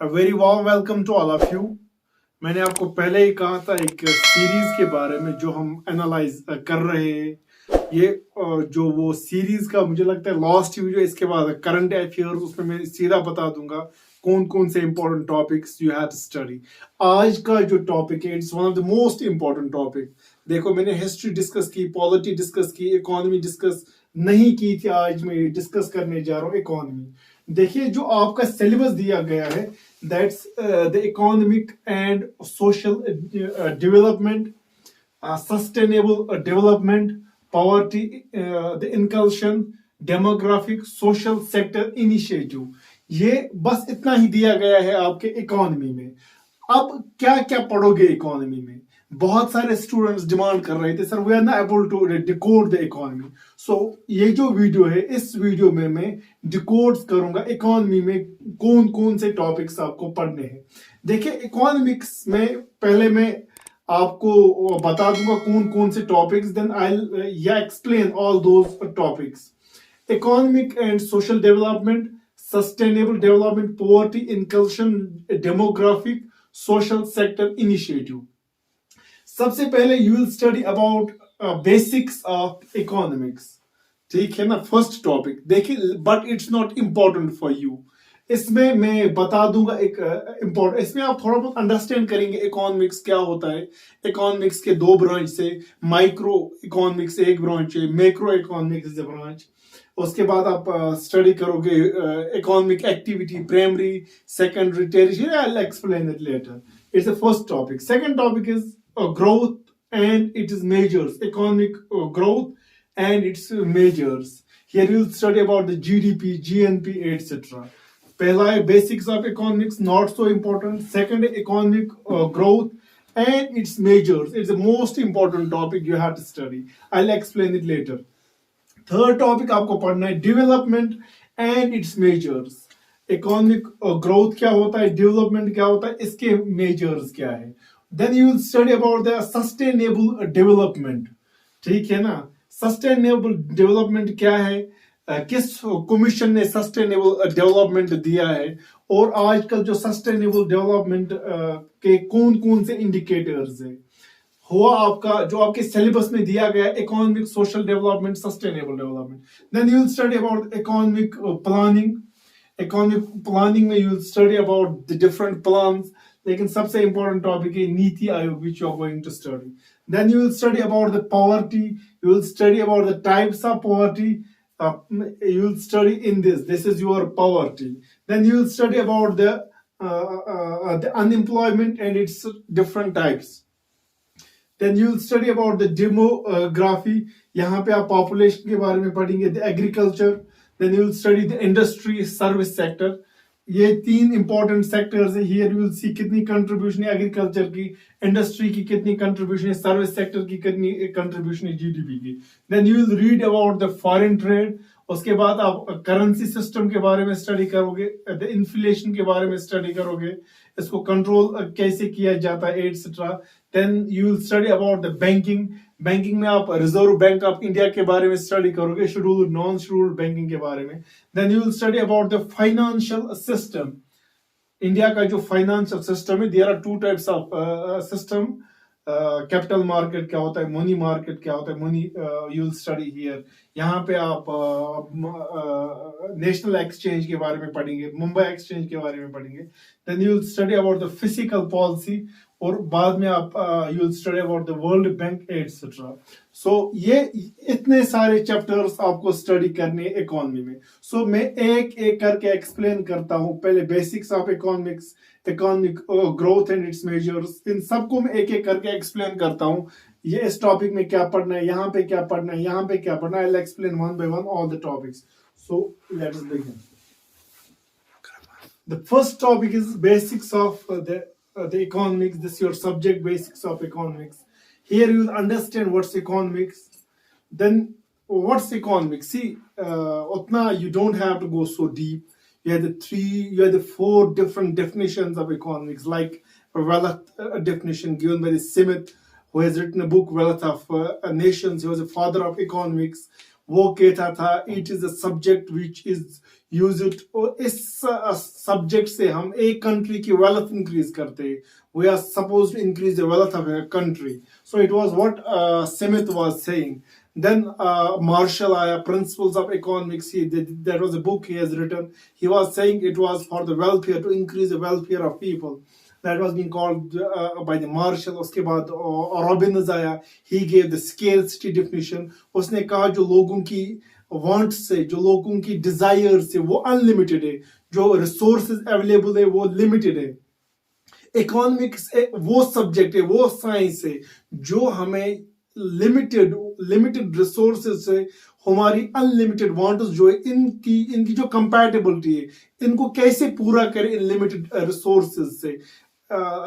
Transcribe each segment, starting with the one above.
A very warm welcome to all of you. मैंने आपको पहले ही कहा था एक सीरीज के बारे में जो हम एनालाइज कर रहे हैं। ये जो वो सीरीज का मुझे लगता है लास्ट वीडियो, इसके बाद करंट अफेयर्स, उसमें मैं सीधा बता दूंगा कौन कौन से important topics you have to study. आज का जो टॉपिक है it's one of the most important topic. देखो, मैंने हिस्ट्री डिस्कस की, पॉलिटी डिस्कस की, इकोनॉमी डिस्कस नहीं की थी। आज मैं डिस्कस करने जा रहा हूँ इकोनॉमी। देखिए, जो आपका सिलेबस दिया गया है, that's the economic and social development, sustainable development, poverty, the inclusion, demographic, social sector initiative. ये बस इतना ही दिया गया है आपके इकोनॉमी में। अब क्या क्या पढ़ोगे इकोनॉमी में? बहुत सारे स्टूडेंट्स डिमांड कर रहे थे, sir we are not able to decode the economy. So ये जो वीडियो है, इस वीडियो में मैं डिकोड करूंगा इकोनॉमी में कौन कौन से टॉपिक्स आपको पढ़ने हैं। देखिए, इकोनॉमिक्स में पहले मैं आपको बता दूंगा कौन कौन से topics, then I explain all those topics. Economic and social development, sustainable development, poverty, inclusion, demographic, social sector initiative. सबसे पहले you will study about basics of economics. ठीक है ना, फर्स्ट टॉपिक। देखिए, but it's not important for you. इसमें मैं बता दूंगा एक इम्पोर्टेंट, इसमें आप थोड़ा बहुत अंडरस्टैंड करेंगे इकोनॉमिक्स क्या होता है। इकोनॉमिक्स के दो ब्रांच है, माइक्रो इकोनॉमिक्स एक ब्रांच है, macro economics is a branch. उसके बाद आप स्टडी करोगे economic activity, primary, secondary, territory. I will explain it later. It's the first topic. Second topic is growth and its measures, economic growth and its measures. Here you will study about the GDP, GNP, etc. पहला है basics of economics, not so important. Second, economic growth and its measures. It's the most important topic you have to study. I'll explain it later. Third topic आपको पढ़ना है development and its measures. Economic growth क्या होता है, development क्या होता है, इसके measures क्या है। Then you will study about the sustainable development. ठीक है ना, sustainable development क्या है, किस कमीशन ने सस्टेनेबल डेवलपमेंट दिया है, और आजकल जो सस्टेनेबल डेवलपमेंट के कौन कौन से इंडिकेटर्स है हुआ आपका, जो आपके सिलेबस में दिया गया, economic, social development, sustainable development. Then you will study about economic planning. Economic planning में you will study about the different plans, लेकिन सबसे इंपॉर्टेंट टॉपिक है Niti Aayog, which you are going to study. Then you will study about the poverty, you will study about the types of poverty, you will study in this is your poverty. Then you will study about the unemployment and its different types. Then you will study about the demography, यहाँ पे आप population के बारे में पढ़ेंगे, the agriculture. Then you will study the industry, service sector. ये तीन important sectors है। हियर यू विल सी कितनी कंट्रीब्यूशन है एग्रीकल्चर की, इंडस्ट्री की कितनी कंट्रीब्यूशन है, सर्विस सेक्टर की कितनी कंट्रीब्यूशन है जीडीपी की। Then you will read about the foreign trade. उसके बाद आप करेंसी सिस्टम के बारे में स्टडी करोगे, द इन्फ्लेशन के बारे में स्टडी करोगे, इसको कंट्रोल कैसे किया जाता है, etcetera. Then you will study about the banking. Banking में आप रिजर्व बैंक ऑफ इंडिया के बारे में स्टडी करोगे, शेड्यूल्ड, नॉन शेड्यूल्ड बैंकिंग के बारे में। Then you will study about the financial system. India का जो फाइनेंशियल सिस्टम है, there are two types of system. Capital market क्या होता है, मनी मार्केट क्या होता है, money you will study here. यहाँ पे आप नेशनल एक्सचेंज के बारे में पढ़ेंगे, मुंबई एक्सचेंज के बारे में पढ़ेंगे। Then you will study about the physical policy, और बाद में आप you will study about the World Bank etcetera. So ये इतने सारे चैप्टर्स आपको स्टडी करने इकोनॉमी में। सो मैं एक एक करके एक्सप्लेन करता हूँ। पहले basics of economics, economic growth and its measures, इन सबको मैं एक एक करके एक्सप्लेन करता हूँ। ये इस टॉपिक में क्या पढ़ना है, यहाँ पे क्या पढ़ना है, यहाँ पे क्या पढ़ना है। I will explain one by one all the topics. So let's begin. The first topic is basics of the economics. This is your subject, basics of economics. Here you will understand what's economics. Then what's economics? See, utna you don't have to go so deep. You have the four different definitions of economics, like a wealth definition given by the Smith, who has written a book, Wealth of Nations. He was a father of economics. वो कहता था it is a subject which is use it, और इस subject से हम एक country की wealth increase करते, we are suppose to increase the wealth of a country. So it was what Smith was saying. Then Marshall आया, Principles of Economics. That was a book he has written. He was saying it was for the welfare, to increase the welfare of people. That was being called by the Marshall. उसके बाद Robbins आया. He gave the scarcity definition. उसने कहा जो लोगों की want say, जो लोगों की डिजायर से, वो अनलिमिटेड है, जो रिसोर्सेज अवेलेबल है वो लिमिटेड है. इकोनॉमिक्स वो सब्जेक्ट है, वो साइंस है जो हमें लिमिटेड रिसोर्सेज से हमारी अनलिमिटेड वांट्स जो है, इनकी जो कंपैटिबिलिटी है, इनको कैसे पूरा करें इन लिमिटेड रिसोर्सेज से.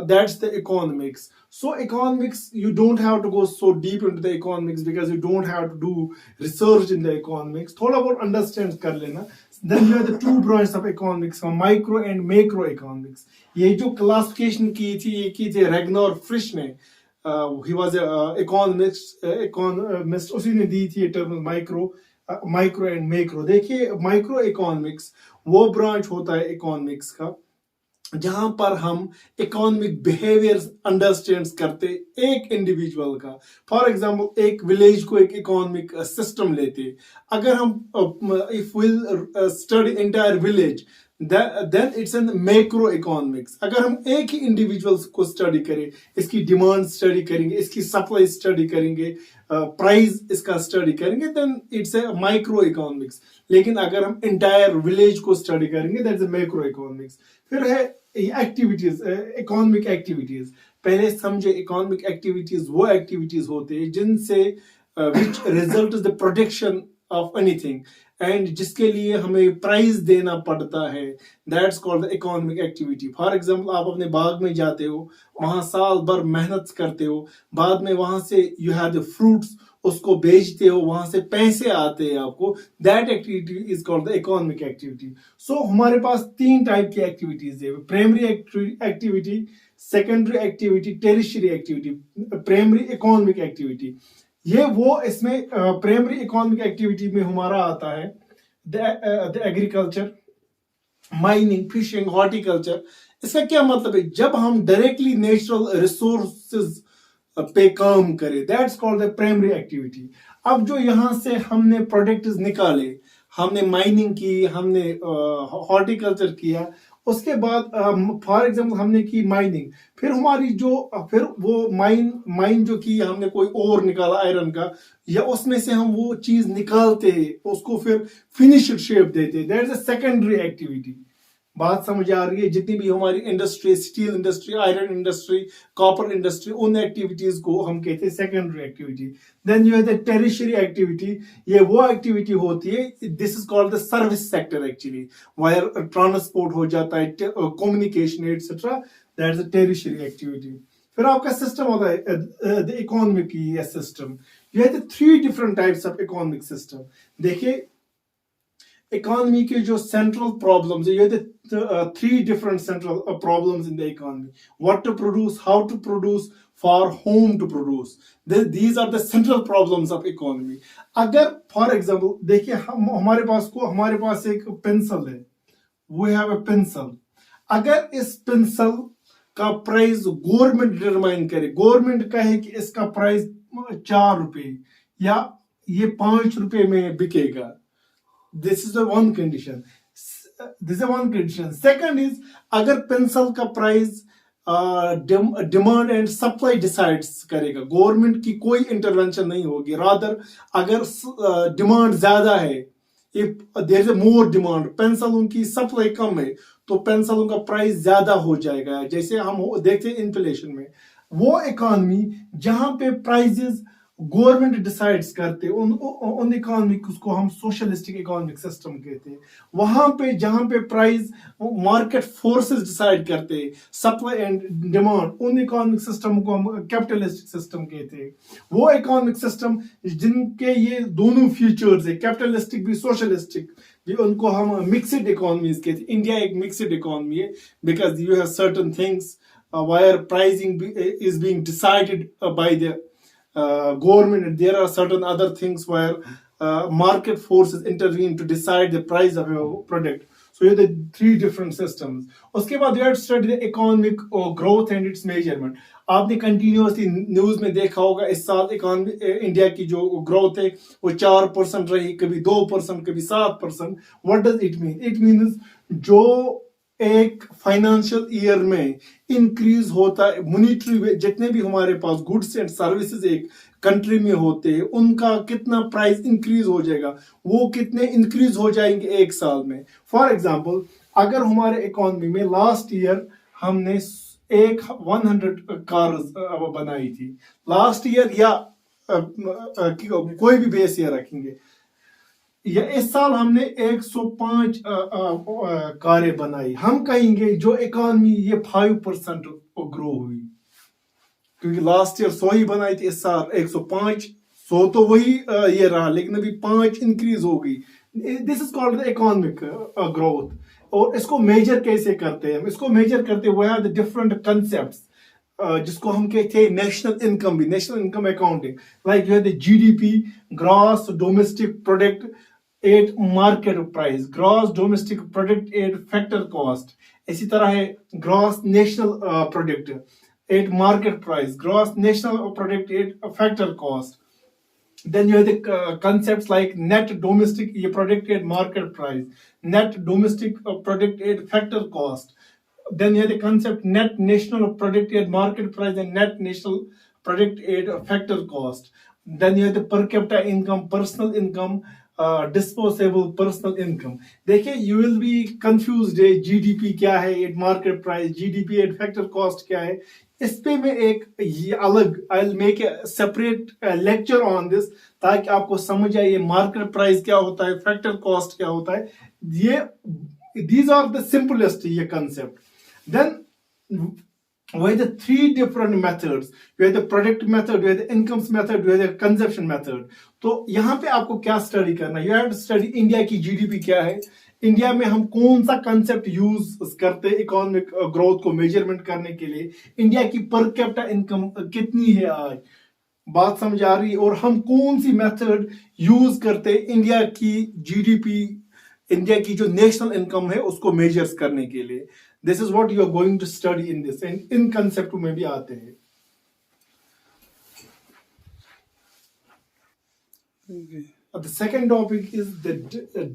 That's the economics. So economics, you don't have to go so deep into the economics because you don't have to do research in the economics. थोड़ा बहुत understand कर लेना. Then you have the two branches of economics, micro and macro economics. ये जो classification की थी Ragnar Frisch ने. He was a economist. उसी ने दी थी term micro and macro. देखिए micro economics वो branch होता है economics का जहां पर हम इकोनॉमिक बिहेवियर अंडरस्टैंड करते एक इंडिविजुअल का. फॉर एग्जांपल एक विलेज को एक इकोनॉमिक सिस्टम लेते, अगर हम if will study entire village, then it's an macro economics. अगर हम एक ही इंडिविजुअल्स को स्टडी करें, इसकी डिमांड स्टडी करेंगे, इसकी सप्लाई स्टडी करेंगे, प्राइस इसका स्टडी करेंगे, then it's a micro economics. लेकिन अगर हम एंटायर विलेज को स्टडी करेंगे, दैट्स ए मैक्रो इकोनॉमिक्स. फिर है एक्टिविटीज, इकोनॉमिक एक्टिविटीज. पहले समझे इकोनॉमिक एक्टिविटीज वो एक्टिविटीज होते हैं जिनसे which result is the production of anything, and जिसके लिए हमें प्राइस देना पड़ता है. That's called the economic activity. For example आप अपने बाग में जाते हो, वहां साल भर मेहनत करते हो, बाद में वहां से यू हैव द फ्रूट्स, उसको बेचते हो, वहां से पैसे आते हैं आपको. That activity is called the economic activity. So हमारे पास तीन टाइप की एक्टिविटीज है: primary activity, secondary activity, tertiary activity. Primary economic activity ये वो, इसमें प्राइमरी इकोनॉमिक एक्टिविटी में हमारा आता है the agriculture, mining, fishing, horticulture. इसका क्या मतलब है? जब हम डायरेक्टली नेचुरल रिसोर्सेज पे काम करें, that's called the primary activity. अब जो यहां से हमने प्रोडक्ट्स निकाले, हमने माइनिंग की, हमने हॉर्टिकल्चर किया, उसके बाद फॉर एग्जांपल हमने की माइनिंग, फिर हमारी जो फिर वो माइन जो की हमने, कोई और निकाला आयरन का, या उसमें से हम वो चीज निकालते हैं, उसको फिर फिनिश्ड शेप देते, that is a secondary activity. बात समझ आ रही है? जितनी भी हमारी industry, steel industry, iron industry, copper industry, उन एक्टिविटीज को हम कहते हैं secondary activity. Then you have the tertiary activity. ये वो एक्टिविटी होती है, this is called the service sector actually, wire transport हो जाता है, communication etcetera, that is the tertiary activity. फिर आपका सिस्टम होता है the economic system. You have the three different types of economic system. देखिए इकोनॉमी के जो सेंट्रल प्रॉब्लम्स है, ये three different central problems in the economy: what to produce, how to produce, for whom to produce. These are the central problems of economy. अगर for example देखिए हमारे पास एक pencil है, वी हैव अ पेंसिल. अगर इस pencil का price government determine करे, government कहे कि इसका प्राइस 4 रुपए या ये 5 रुपए में बिकेगा, this is the one condition. This is the one condition. Second is, अगर पेंसिल का price demand and supply decides करेगा, गवर्नमेंट की कोई इंटरवेंशन नहीं होगी. रादर अगर डिमांड ज्यादा है, if there is more demand, पेंसिलों की सप्लाई कम है, तो पेंसिलों का प्राइस ज्यादा हो जाएगा. जैसे हम देखते हैं इन्फ्लेशन में, वो इकोनॉमी जहां पे प्राइजेस गवर्नमेंट डिसाइड्स करते, उन इकोनॉमिक को हम सोशलिस्टिक इकोनॉमिक सिस्टम कहते हैं. वहां पे जहां पे प्राइस मार्केट फोर्सेस डिसाइड करते, सप्लाई एंड डिमांड, उन इकोनॉमिक सिस्टम को हम कैपिटलिस्टिक सिस्टम कहते हैं. वो इकोनॉमिक सिस्टम जिनके ये दोनों फीचर्स है, कैपिटलिस्टिक भी सोशलिस्टिक भी, उनको हम मिक्सड इकोनॉमीज कहते हैं. इंडिया एक मिक्सड इकोनॉमी है because you have certain things where pricing is being decided by the government, and there are certain other things where market forces intervene to decide the price of your product. So you have the three different systems. उसके बाद you have to study the economic growth and its measurement. आपने continuously news में देखा होगा इस साल economy India की जो ग्रोथ है वो 4% रही, कभी 2%, कभी 7%. What does it mean? It means जो एक फाइनेंशियल ईयर में इंक्रीज होता है मॉनिटरी, जितने भी हमारे पास गुड्स एंड सर्विसेज एक कंट्री में होते हैं उनका कितना प्राइस इंक्रीज हो जाएगा, वो कितने इंक्रीज हो जाएंगे एक साल में. फॉर एग्जांपल, अगर हमारे इकोनॉमी में लास्ट ईयर हमने एक 100 कार्स बनाई थी लास्ट ईयर, या कोई भी बेस ईयर रखेंगे, या इस साल हमने 105 कारें बनाई, हम कहेंगे जो इकोनॉमी ये 5% ग्रो हुई, क्योंकि लास्ट ईयर 100 ही बनाई थी, इस साल 105. 100 तो वही ये रहा, लेकिन अभी 5 इंक्रीज हो गई. This is called the economic growth. और इसको मेजर कैसे करते हैं? इसको मेजर करते हुए द डिफरेंट कंसेप्ट्स, जिसको हम कहते हैं नेशनल इनकम भी, national income accounting. Like you have the GDP, gross domestic product at market price, gross domestic product at factor cost. इसी तरह है gross national product at market price, gross national product at factor cost. Then you have the concepts like net domestic product at market price, net domestic product at factor cost. Then you have the concept net national product at market price and net national product at factor cost. Then you have the per capita income, personal income, disposable personal income. देखिए, you will be confused है GDP क्या है at market price, GDP at factor cost क्या है. इस पे मैं एक ये अलग I will make a separate lecture on this, ताकि आपको समझ आए ये मार्केट प्राइस क्या होता है, फैक्टर कॉस्ट क्या होता है. ये दीज आर द सिंपलेस्ट ये concept. Then we have the three different methods. You have the product method, you have the incomes method, you have the consumption method. तो यहाँ पे आपको क्या स्टडी करना है? You have to study India की GDP क्या है, इंडिया में हम कौन सा कंसेप्ट यूज करते हैं इकोनॉमिक ग्रोथ को मेजरमेंट करने के लिए, इंडिया की पर कैपिटा इनकम कितनी है आज, बात समझ आ रही है, और हम कौन सी मेथड यूज करते हैं इंडिया की जीडीपी, इंडिया की जो नेशनल इनकम है उसको मेजर्स करने के लिए. This is what you are going to study in this, and in concept में भी आते हैं. The second topic is the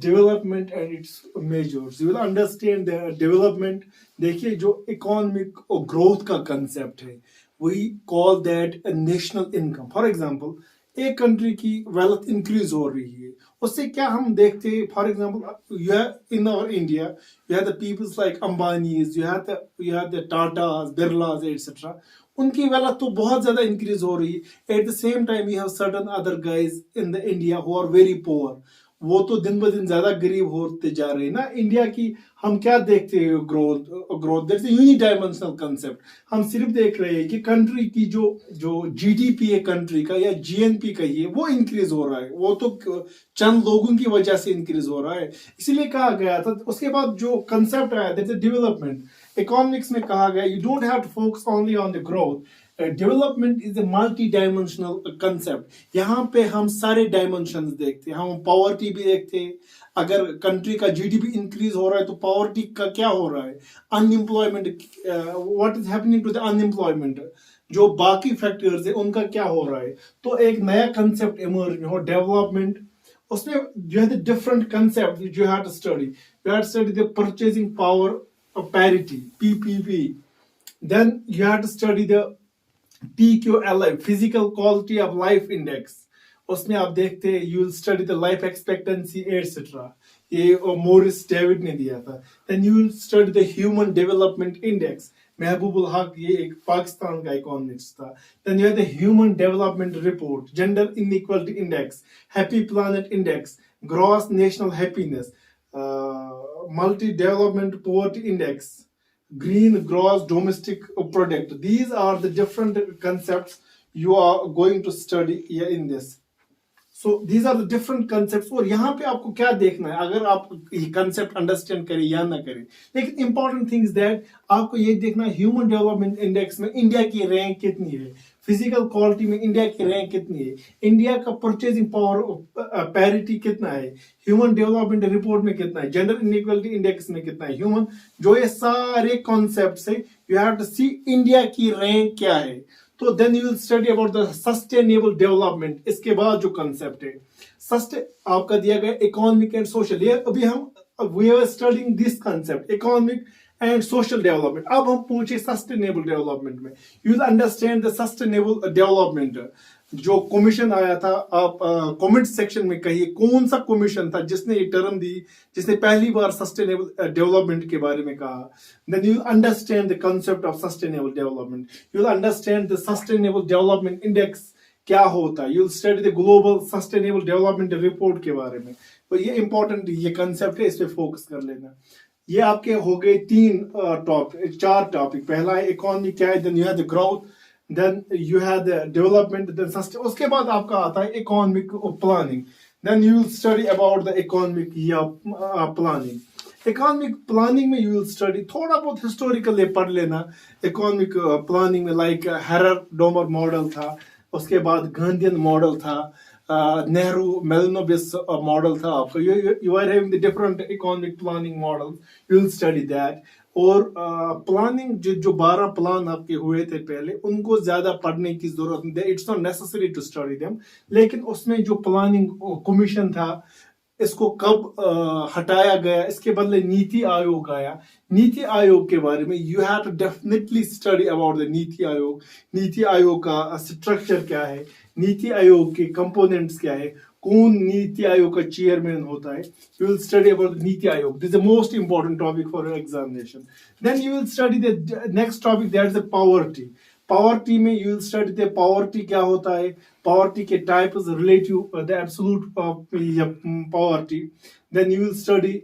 development and its measures. You will understand the development. देखिए, जो इकोनॉमिक और ग्रोथ का कंसेप्ट है, we call that a national income. For example, एक कंट्री की वेल्थ इंक्रीज हो रही है, उससे क्या हम देखते हैं? For example, you have in our India you have the peoples like Ambanis, you have the Tatas, Birlas etcetera. उनकी वेल्थ तो बहुत ज्यादा इंक्रीज हो रही है. At the same time we have certain other guys in the India who are very poor. वो तो दिन ब दिन ज्यादा गरीब होते जा रहे हैं ना. इंडिया की हम क्या देखते हैं? Growth that's a unidimensional concept. हम सिर्फ देख रहे हैं कि कंट्री की जो जीडीपी है कंट्री का, या जीएनपी का, ये वो इंक्रीज हो रहा है. वो तो चंद लोगों की वजह से इंक्रीज हो रहा है, इसीलिए कहा गया था. उसके बाद जो कंसेप्ट आया दैट्स अ डेवलपमेंट. इकोनॉमिक्स में कहा गया you don't have to focus only on the growth. Development is a multi dimensional concept. यहाँ पे हम सारे डायमेंशंस देखते हैं. हम पॉवर्टी भी देखते हैं. अगर कंट्री का जीडीपी इंक्रीज हो रहा है तो पॉवर्टी का क्या हो रहा है, unemployment, what is happening to the unemployment, जो बाकी फैक्टर्स है उनका क्या हो रहा है. तो एक नया कंसेप्ट इमर्ज हो, डेवलपमेंट. उसमें जो है the different concept you have to study. You have to study the purchasing power parity, PPP. Then you have to study the PQLI, physical quality of life index. उसमें आप देखते हैं you will study the life expectancy etcetera. ये Morris David ने दिया था. Then you will study the human development index. Mahbubul Haq, ये एक पाकिस्तान का इकोनॉमिक्स था. Then you have the human development report, gender inequality index, happy planet index, gross national happiness, multi development poverty index, green gross domestic product. These are the different concepts you are going to study here in this. So these are the different concept. और यहाँ पे आपको क्या देखना है, अगर आप ये कंसेप्ट अंडरस्टैंड करें या ना करें, लेकिन इंपॉर्टेंट थिंग इज दैट आपको ये देखना है ह्यूमन डेवलपमेंट इंडेक्स में इंडिया की रैंक कितनी है, फिजिकल क्वालिटी में इंडिया की रैंक कितनी है, इंडिया का परचेजिंग पावर पैरिटी कितना है, ह्यूमन डेवलपमेंट रिपोर्ट में कितना है, जेंडर इनइक्वालिटी इंडेक्स में कितना है, ह्यूमन, जो ये सारे कॉन्सेप्ट है you have to see India की रैंक क्या है। तो then you will study about the sustainable development. इसके बाद जो कंसेप्ट है आपका दिया गया इकोनॉमिक एंड सोशल, ये अभी हम we are studying this concept economic and social development. अब हम पहुंचे सस्टेनेबल डेवलपमेंट में। You will understand the sustainable development. जो कमीशन आया था, आप कमेंट सेक्शन में कहिए कौन सा कमीशन था जिसने ये टर्म दी, जिसने पहली बार सस्टेनेबल डेवलपमेंट के बारे में कहा। Then you understand the concept of sustainable development. You will understand the sustainable development index क्या होता है। You will study the global sustainable development report के बारे में। तो ये इंपॉर्टेंट ये कंसेप्ट है, इस पे फोकस कर लेना। ये आपके हो गए चार टॉपिक। पहला है इकोनॉमी क्या है, then you have the growth, then you have the development, then sustain. उसके बाद आपका आता है economic planning. Then you will study about the economic या प्लानिंग। इकोनॉमिक प्लानिंग में यू विल स्टडी थोड़ा बहुत हिस्टोरिकल पढ़ लेना। इकोनॉमिक प्लानिंग में लाइक हेरर डोमर मॉडल था, उसके बाद गांधीयन मॉडल था, नेहरू मेलनोबिस मॉडल था आपका। You are having the different economic planning model, you will study that. और प्लानिंग जो 12 प्लान आपके हुए थे पहले, उनको ज्यादा पढ़ने की जरूरत नहीं, it's not necessary to study them. लेकिन उसमें जो प्लानिंग कमीशन था, इसको कब हटाया गया, इसके बदले नीति आयोग आया। नीति आयोग के बारे में you have to definitely study about the NITI Aayog. NITI Aayog का स्ट्रक्चर क्या है, नीति आयोग के कंपोनेंट्स क्या है, कौन नीति आयोग का चेयरमैन होता है। You will study about Niti Aayog, this is the most important topic for your examination. Then you will study the next topic, that is the poverty. Poverty में you will study the poverty क्या होता है, poverty के types, relative the absolute poverty. Then you will study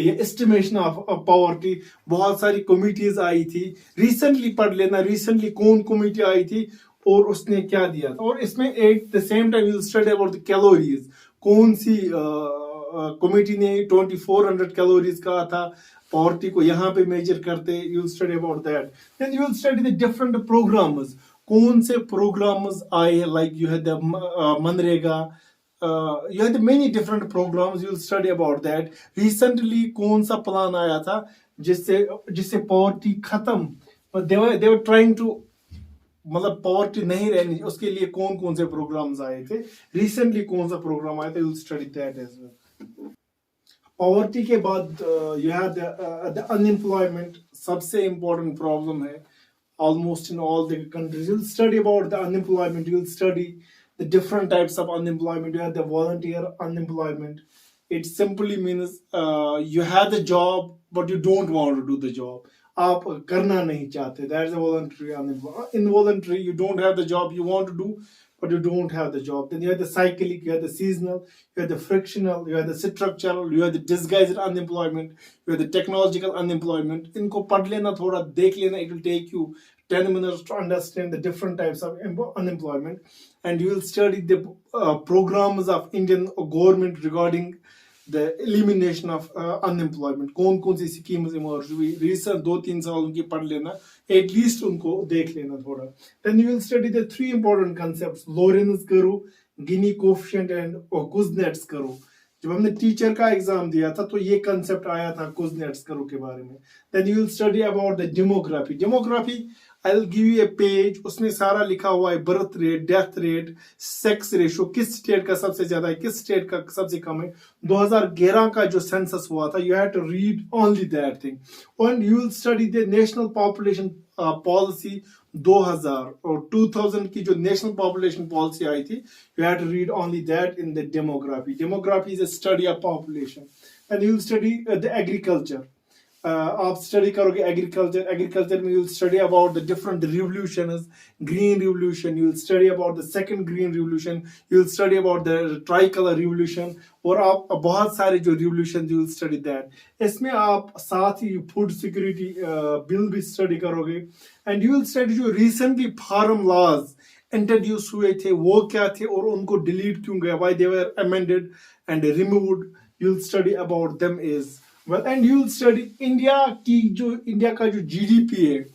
estimation of poverty. बहुत सारी committees आई थी, recently पढ़ लेना, रिसेंटली कौन कमिटी आई थी और उसने क्या दिया था। और इसमें eight the same time you will study about the calories, कौन सी कमिटी ने 2400 कैलोरीज कहा था, पॉवर्टी को यहाँ पे मेजर करते। You will study about that. Then you will study the different programs, कौन से प्रोग्राम्स आए, लाइक यू हैव द मनरेगा, you had many different programs, you will study about that. Recently कौन सा प्लान आया था जिससे पॉवर्टी खत्म, they were trying to, मतलब पॉवर्टी नहीं रहनी, उसके लिए कौन कौन से प्रोग्राम्स आए थे, रिसेंटली कौन सा प्रोग्राम आया था, you will study that as well. Poverty के बाद you have the unemployment, सबसे important problem है almost in all the countries. You will study about the unemployment, you will study the different types of unemployment. You have the volunteer unemployment. It simply means you have the job but you don't want to do the job. आप करना नहीं चाहते, that is a voluntary unemployment. Involuntary, you don't have the job you want to do but you don't have the job. Then you have the cyclic, you have the seasonal, you have the frictional, you have the structural, you have the disguised unemployment, you have the technological unemployment. इनको पढ़ लेना, थोड़ा देख लेना, it will take you 10 minutes to understand the different types of unemployment. And you will study the programs of Indian government regarding the elimination of unemployment. कौन कौन सी schemes emerge हुई, recent 2-3 साल उनकी पढ़ लेना, एटलीस्ट उनको देख लेना थोड़ा. Then you will study the 3 important concepts, Lorenz curve, Gini coefficient and Kuznets curve. जब हमने टीचर का एग्जाम दिया था तो ये कंसेप्ट आया था कुजनेट्स कर्व के बारे में. Then you will study about the demography. Demography, I'll give you a page, उसमें सारा लिखा हुआ है, birth rate, death rate, sex ratio, किस स्टेट का सबसे ज्यादा है, किस स्टेट का सबसे कम है. 2011 का जो सेंसस हुआ था, you have to read only that thing. And you will study the national population policy 2000 और 2000 की जो नेशनल पॉपुलेशन पॉलिसी आई थी, you have to read only that in the demography. Demography is a study of population. And you will study the agriculture. आप study करोगे agriculture. Agriculture में you will study about the different revolutions, green revolution, you will study about the second green revolution, you will study about the try colour revolution, और आप बहुत सारे जो revolution you will study that. इसमें आप साथ ही food security bill भी study करोगे. एंड यू विल स्टडी जो रिसेंटली फार्म लॉज इंट्रोड्यूस हुए थे वो क्या थे और उनको डिलीट क्यों गया, why they were amended and removed, you will study about them as well. And you will study India का जो जीडीपी है,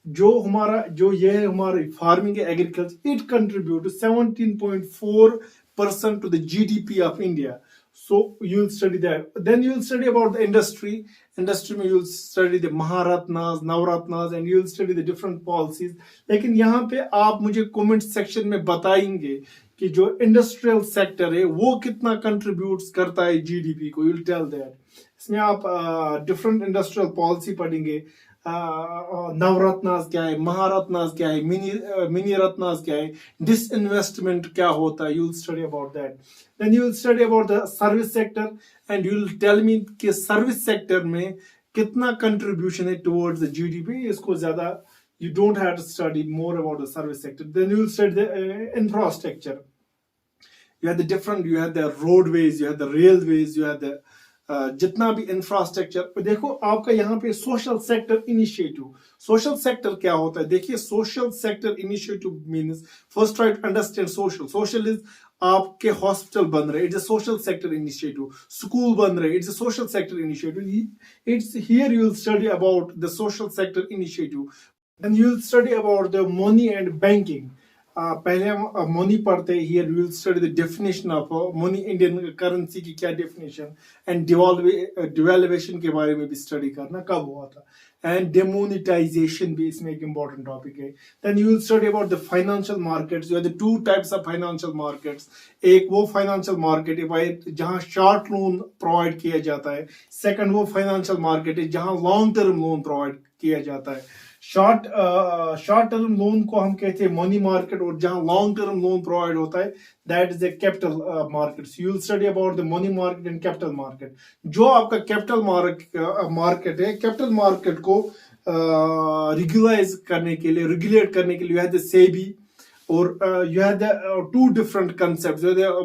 जो ये है हमारी farming agriculture, it contribute 17.4% to the GDP of India. So you will study that. Then you will study about the industry. Industry में you will study the Maharatnas, Navratnas, and you will study the different policies. लेकिन यहाँ पे आप मुझे comment section में बताएंगे कि जो इंडस्ट्रियल सेक्टर है वो कितना कंट्रीब्यूट करता है जीडीपी को, यू विल टेल दैट। इसमें आप डिफरेंट इंडस्ट्रियल पॉलिसी पढ़ेंगे, नवरत्नास क्या है, महारत्नास क्या है, मिनी रत्नास क्या है, डिसइन्वेस्टमेंट क्या होता है, you will study about that. Then you will study about the service sector and you will tell me कि सर्विस सेक्टर में कितना कंट्रीब्यूशन है टुवर्ड्स द जीडीपी। इसको ज्यादा you don't have to study more about the service sector. Then you will study the infrastructure. You have the roadways, you have the railways, you have the जितना भी infrastructure. देखो आपका यहाँ पे social sector initiative, social sector क्या होता है, देखिए social sector initiative means first try to understand social is आपके हॉस्पिटल बन रहे, it's a social sector initiative, school बन रहे, it's a social sector initiative. It's here you will study about the social sector initiative. Then you will study about the money and banking. पहले हम money पढ़ते हैं, here we will study the definition of money, Indian currency की क्या definition, and devaluation के बारे में भी study करना कब हुआ था, and demonetization भी इसमें एक important topic है। Then you will study about the financial markets. You have the two types of financial markets. एक वो financial market है भाई जहाँ short loan provide किया जाता है, second वो financial market है जहाँ long term loan provide किया जाता है। शॉर्ट टर्म लोन को हम कहते हैं मनी मार्केट, और जहां लॉन्ग टर्म लोन प्रोवाइड होता है that is the capital market. You will study about the money market and capital market. जो आपका कैपिटल मार्केट है, कैपिटल मार्केट को रेगुलेट करने के लिए यू हैव द सेबी और you have the two different concepts,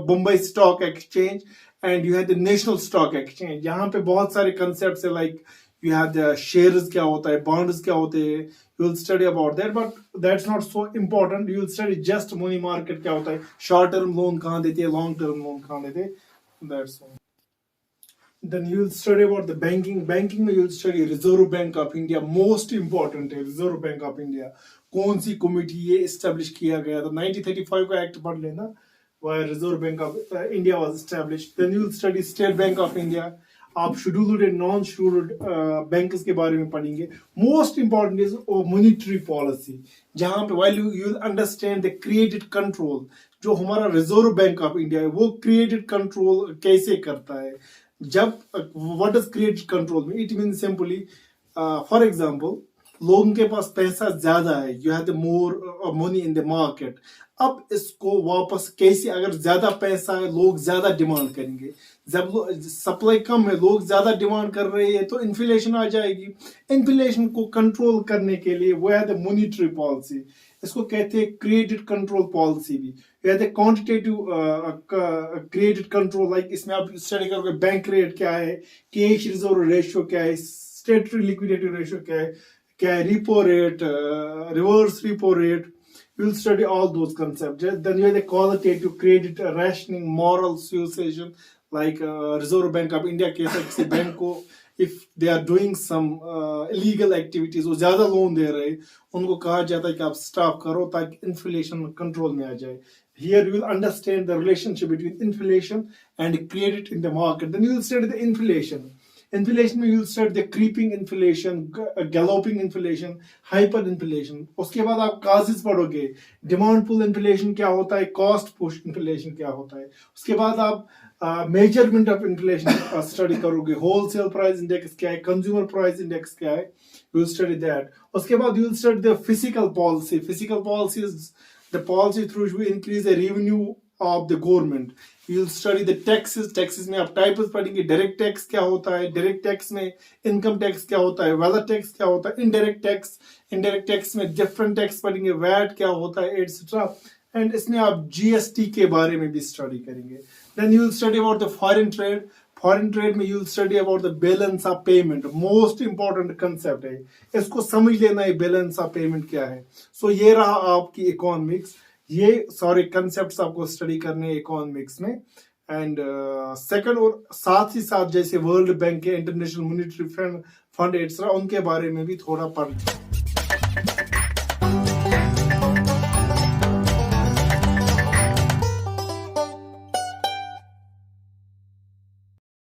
Bombay stock exchange and you have the national stock exchange. यहाँ पे बहुत सारे कंसेप्ट्स है, like you have the shares क्या होता है, bonds क्या होते हैं, you will study about that, but that's not so important. You will study just money market क्या होता है, short term loan कहाँ देते हैं, long term loan कहाँ देते हैं, that's all. Then you will study about the banking में you will study Reserve Bank of India, most important है Reserve Bank of India, कौन सी कमिटी ये establish किया गया था, 1935 का एक्ट पढ़ लेना, why Reserve Bank of India was established. Then you will study State Bank of India, आप scheduled and non scheduled banks के बारे में पढ़ेंगे। Most important is monetary policy, जहां पे while you will understand the created control, जो हमारा reserve bank of India है वो क्रिएटेड कंट्रोल कैसे करता है। जब what does created control mean, it mean simply for example लोगों के पास पैसा ज्यादा है, you have the more money in the market, अब इसको वापस कैसे, अगर ज्यादा पैसा है लोग ज्यादा डिमांड करेंगे, जब सप्लाई कम है लोग ज्यादा डिमांड कर रहे हैं तो इन्फ्लेशन आ जाएगी। इन्फ्लेशन को कंट्रोल करने के लिए वो है द मॉनिटरी पॉलिसी, इसको कहते हैं क्रिएटेड कंट्रोल पॉलिसी भी, क्वांटिटेटिव क्रिएटेड कंट्रोल। लाइक इसमें आप स्टडी करोगे बैंक रेट क्या है, कैश रिजर्व रेशियो क्या है, स्टेटरी लिक्विडिटी रेशियो क्या है, repo rate, reverse repo rate. You will study all those concepts. Then you have the qualitative credit rationing, moral suasion, like Reserve Bank of India कहता है किसी bank को if they are doing some illegal activities, वो ज्यादा loan दे रहे हैं, उनको कहा जाता है कि आप स्टॉप करो ताकि इन्फ्लेशन कंट्रोल में आ जाए। Here you will understand the relationship between inflation and credit in the market. Then you will study the inflation. Inflation में you'll study the creeping inflation, galloping inflation, hyper inflation. उसके बाद आप causes पढ़ोगे, demand पुल inflation क्या होता है, cost push inflation क्या होता है। उसके बाद आप मेजरमेंट ऑफ इन्फ्लेशन स्टडी करोगे, होलसेल प्राइस इंडेक्स क्या है, कंज्यूमर प्राइस इंडेक्स क्या है, यू विल स्टडी दैट। उसके बाद you will study the physical policy. Physical policy is the policy through which we increase the revenue of the government. You will study the taxes. Taxes में आप types पढ़ेंगे, direct tax क्या होता है, direct tax में income tax क्या होता है, वेल्थ टैक्स क्या होता है, इनडायरेक्ट टैक्स में डिफरेंट टैक्स पढ़ेंगे, वैट क्या होता है, एटसेट्रा। एंड इसमें आप जीएसटी के बारे में भी स्टडी करेंगे। Then you will study about the foreign trade. Foreign trade में you will study about the balance of payment, most important concept है, इसको समझ लेना है बैलेंस ऑफ पेमेंट क्या है। सो ये रहा आपकी इकोनॉमिक्स। ये सारे कंसेप्ट आपको स्टडी करने इकोनॉमिक्स में। एंड सेकंड और साथ ही साथ जैसे वर्ल्ड बैंक के इंटरनेशनल मॉनेटरी फंड एट्सेट्रा उनके बारे में भी थोड़ा पढ़